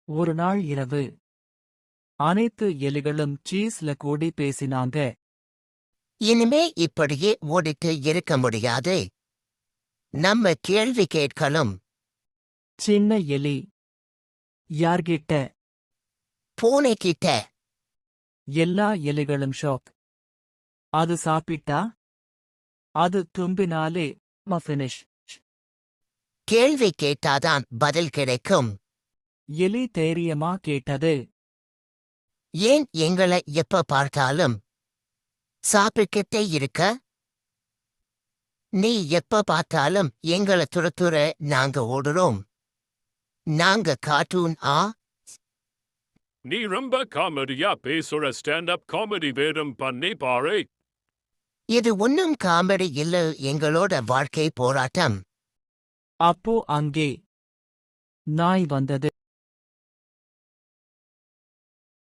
ஒரு நாள் இரவு அனைத்து எலிகளும் சீஸ்ல கூடி பேசினாங்க. இனிமே இப்படியே ஓடிட்டு இருக்க முடியாது. நம்ம கேள்வி கேட்கணும். சின்ன எலி, யார்கிட்ட? பூனைக்கிட்ட. எல்லா எலிகளும் ஷாக். அது சாப்பிட்டா? அது தும்பினாலே ஃபினிஷ். கேள்வி கேட்டாதான் பதில் கிடைக்கும். எலி தைரியமா கேட்டது. ஏன் எங்களை எப்ப பார்த்தாலும் சாப்பிட்டுக்கிட்டே இருக்க? நீ எப்ப பார்த்தாலும் எங்களை துரத்துற, நாங்க ஓடுறோம். நாங்க கார்ட்டூன் நீ ரொம்ப காமெடியா பேசுற ஸ்டாண்ட்-அப் காமெடி வேடம் பண்ணி பாரு. இது ஒன்னும் காமெடி இல்ல, எங்களோட வாழ்க்கை போராட்டம். அப்போ அங்கே நாய் வந்தது.